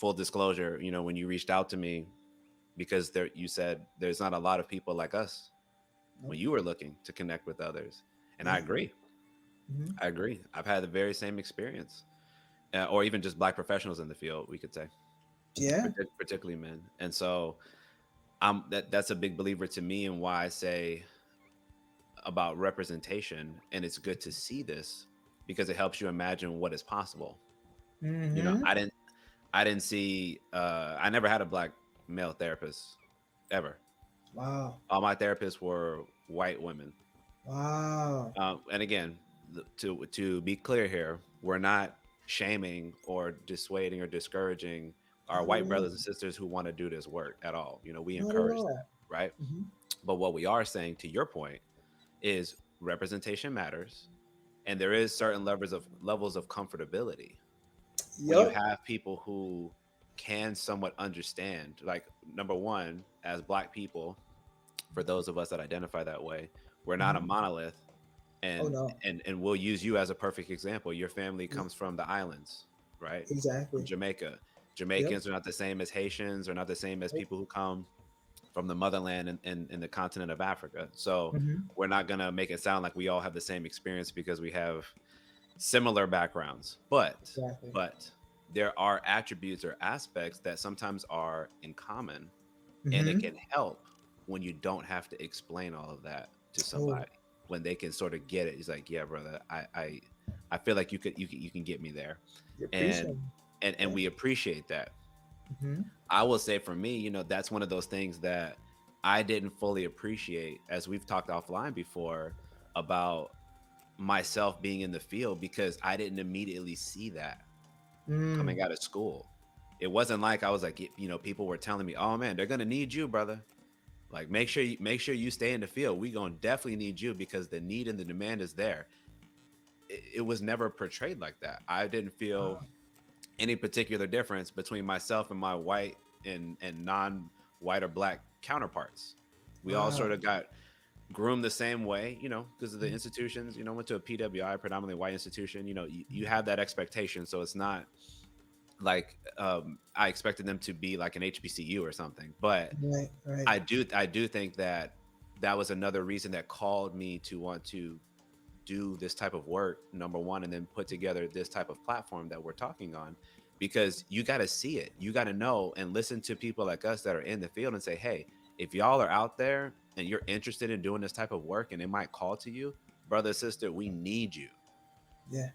full disclosure, when you reached out to me, because you said there's not a lot of people like us when Nope. you were looking to connect with others. And I Yeah. agree. Hmm. I agree. I've had the very same experience, or even just black professionals in the field, we could say, Yeah. particularly men. And so that's a big believer to me, and why I say about representation. And it's good to see this because it helps you imagine what is possible. You know, Hmm. I didn't see, I never had a black male therapist ever. Wow. All my therapists were white women. Wow. And again, to be clear here, we're not shaming or dissuading or discouraging our Not at white all. brothers and sisters who want to do this work at all. We Not at encourage that, all. right? Hmm. But what we are saying, to your point, is representation matters, and there is certain levels of comfortability when you Yup. have people who can somewhat understand. Like, number one, as black people, for those of us that identify that way, we're not a Hmm. monolith. Oh and no. and we'll use you as a perfect example. Your family Yeah, comes from the islands, right? From exactly. Jamaica. Yep. Jamaicans are not the same as Haitians, or not the same as Nope. people who come from the motherland in the continent of Africa. So Hmm. we're not gonna make it sound like we all have the same experience because we have similar backgrounds. Exactly. But there are attributes or aspects that sometimes are in common, and it Hmm. can help when you don't have to explain all of that to Oh, somebody, when they can sort of get it. It's like, yeah, brother, I feel like you can get me there. you're and preaching. and Yeah. we appreciate that. Hmm. I will say, for me, that's one of those things that I didn't fully appreciate, as we've talked offline before, about myself being in the field, because I didn't immediately see that Mm. coming out of school. It wasn't like I was like, people were telling me, "Oh man, they're gonna need you, brother. Like, make sure you stay in the field. We gonna definitely need you because the need and the demand is there." It was never portrayed like that. I didn't feel Wow. any particular difference between myself and my white and non-white or black counterparts. We all Wow. sort of got groomed the same way, because of the Mm. institutions. Went to a PWI, predominantly white institution. You have that expectation, so it's not like, I expected them to be like an HBCU or something. But Right. Right. I do think that that was another reason that called me to want to do this type of work, number one, and then put together this type of platform that we're talking on, because you got to see it. You got to know and listen to people like us that are in the field and say, hey, if y'all are out there and you're interested in doing this type of work and it might call to you, brother, sister, we need you. Yeah.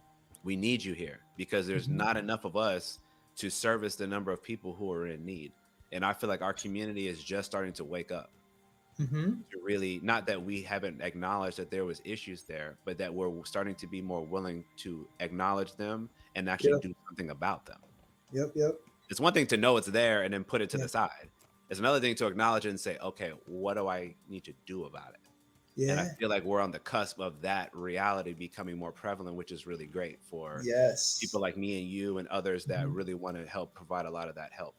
We need you here, because there's Hmm. not enough of us to service the number of people who are in need. And I feel like our community is just starting to wake up Hmm. to really, not that we haven't acknowledged that there was issues there, but that we're starting to be more willing to acknowledge them and actually Yep. do something about them. Yep. Yep. It's one thing to know it's there and then put it to Yeah. the side. It's another thing to acknowledge it and say, okay, what do I need to do about it? And I Yeah. feel like we're on the cusp of that reality becoming more prevalent, which is really great for people Yes. like me and you and others that Hmm. really want to help provide a lot of that help.